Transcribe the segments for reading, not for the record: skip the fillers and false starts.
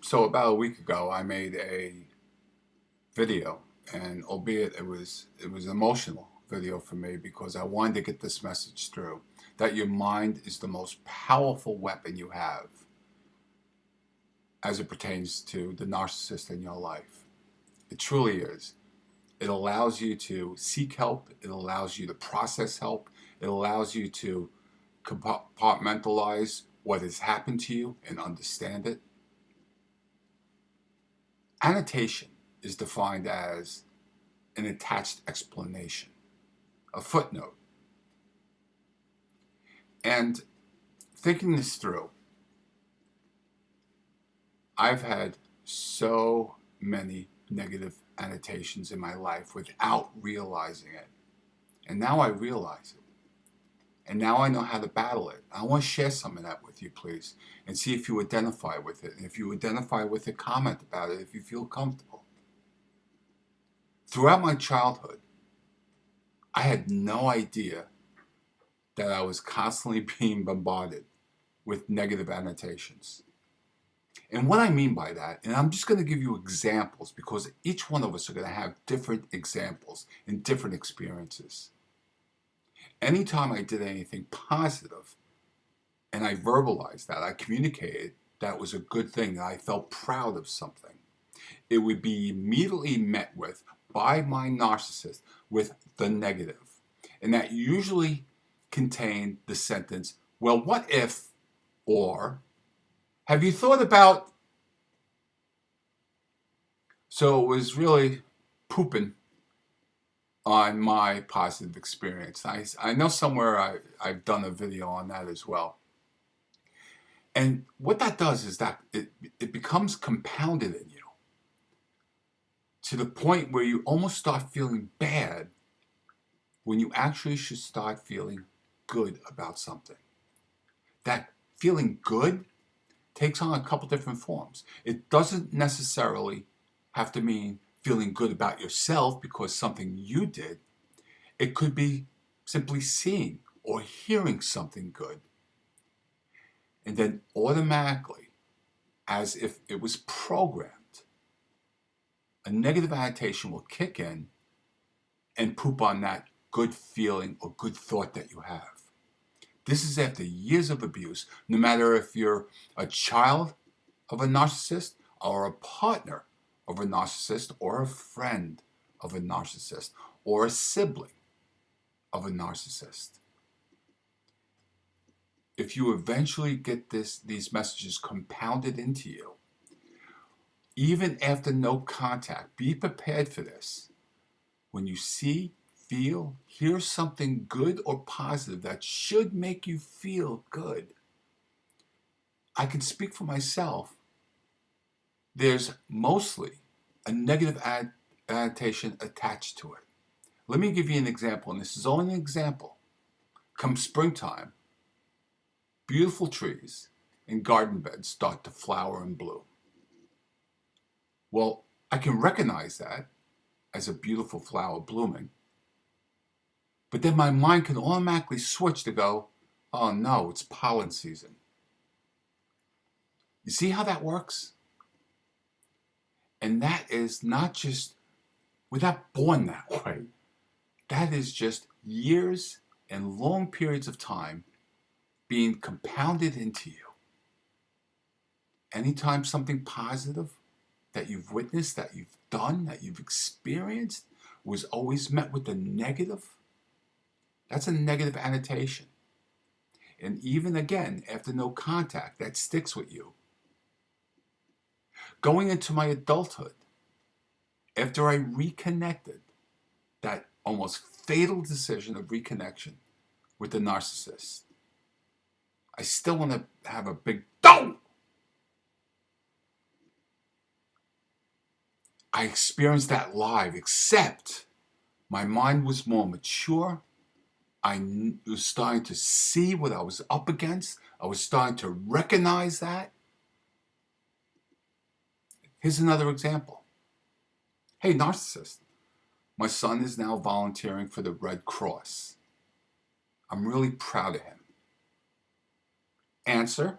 So about a week ago, I made a video, and albeit it was an emotional video for me because I wanted to get this message through that your mind is the most powerful weapon you have as it pertains to the narcissist in your life. It truly is. It allows you to seek help. It allows you to process help. It allows you to compartmentalize what has happened to you and understand it. Annotation is defined as an attached explanation, a footnote. And thinking this through, I've had so many negative annotations in my life without realizing it. And now I realize it. And now I know how to battle it. I want to share some of that with you, please, and see if you identify with it. And if you identify with it, comment about it if you feel comfortable. Throughout my childhood, I had no idea that I was constantly being bombarded with negative annotations. And what I mean by that, and I'm just going to give you examples because each one of us are going to have different examples and different experiences. Anytime I did anything positive and I verbalized that, I communicated that was a good thing, that I felt proud of something, it would be immediately met with by my narcissist with the negative. And that usually contained the sentence, well, what if, or have you thought about? So it was really pooping on my positive experience. I know somewhere I've done a video on that as well. And what that does is that it becomes compounded in you to the point where you almost start feeling bad when you actually should start feeling good about something. That feeling good takes on a couple different forms. It doesn't necessarily have to mean feeling good about yourself because something you did. It could be simply seeing or hearing something good. And then automatically, as if it was programmed, a negative annotation will kick in and poop on that good feeling or good thought that you have. This is after years of abuse, no matter if you're a child of a narcissist or a partner of a narcissist or a friend of a narcissist or a sibling of a narcissist. If you eventually get these messages compounded into you, even after no contact, be prepared for this. When you see, feel, hear something good or positive that should make you feel good, I can speak for myself. There's mostly a negative annotation attached to it. Let me give you an example, and this is only an example. Come springtime, beautiful trees and garden beds start to flower and bloom. Well, I can recognize that as a beautiful flower blooming, but then my mind can automatically switch to go, oh no, it's pollen season. You see how that works? And that is not just, we're not born that way. That is just years and long periods of time being compounded into you. Anytime something positive that you've witnessed, that you've done, that you've experienced was always met with the negative, that's a negative annotation. And even again, after no contact, that sticks with you. Going into my adulthood, after I reconnected, that almost fatal decision of reconnection with the narcissist, I still want to have a big don't. I experienced that live, except my mind was more mature. I was starting to see what I was up against. I was starting to recognize that. Here's another example. Hey, narcissist, my son is now volunteering for the Red Cross. I'm really proud of him. Answer,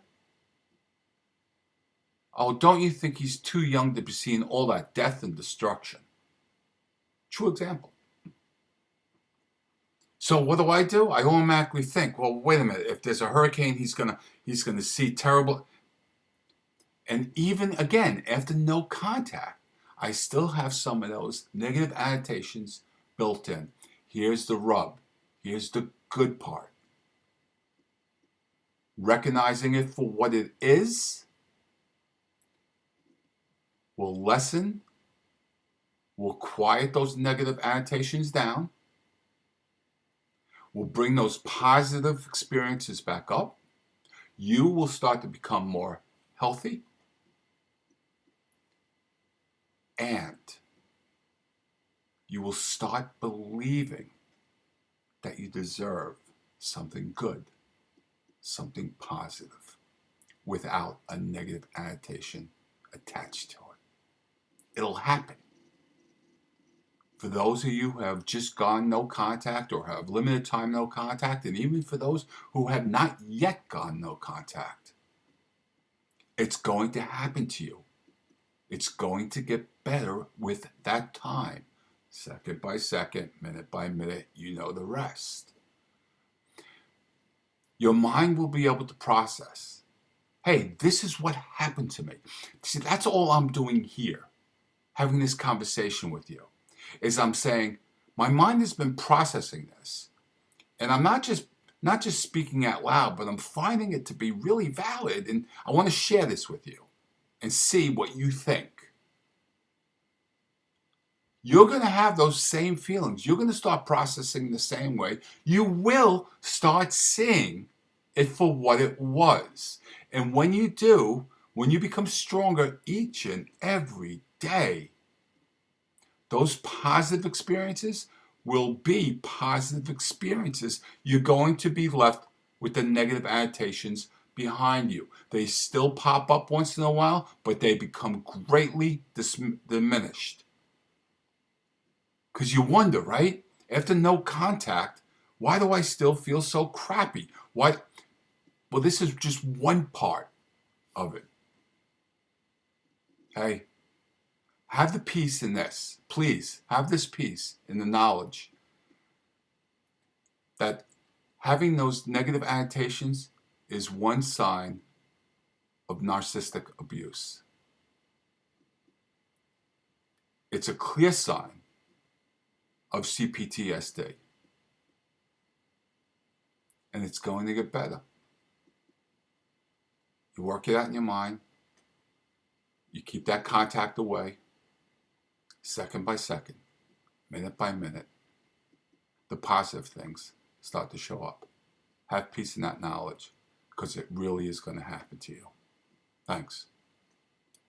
Oh, don't you think he's too young to be seeing all that death and destruction? True example. So what do? I automatically think, well, wait a minute. If there's a hurricane, he's gonna see terrible. And even again, after no contact, I still have some of those negative annotations built in. Here's the rub. Here's the good part. Recognizing it for what it is will lessen, will quiet those negative annotations down, will bring those positive experiences back up. You will start to become more healthy, and you will start believing that you deserve something good, something positive, without a negative annotation attached to it. It'll happen. For those of you who have just gone no contact or have limited time no contact, and even for those who have not yet gone no contact, it's going to happen to you. It's going to get better with that time. Second by second, minute by minute, you know the rest. Your mind will be able to process, hey, this is what happened to me. See, that's all I'm doing here, having this conversation with you, is I'm saying, my mind has been processing this, and I'm not just speaking out loud, but I'm finding it to be really valid, and I want to share this with you and see what you think. You're going to have those same feelings. You're going to start processing the same way. You will start seeing it for what it was. And when you do, when you become stronger each and every day, those positive experiences will be positive experiences. You're going to be left with the negative annotations behind you. They still pop up once in a while, but they become greatly diminished. Because you wonder, right? After no contact, why do I still feel so crappy? Why? Well, this is just one part of it. Okay? Have the peace in this. Please, have this peace in the knowledge that having those negative annotations is one sign of narcissistic abuse. It's a clear sign of CPTSD. And it's going to get better. You work it out in your mind. You keep that contact away, second by second, minute by minute. The positive things start to show up. Have peace in that knowledge, because it really is going to happen to you. Thanks.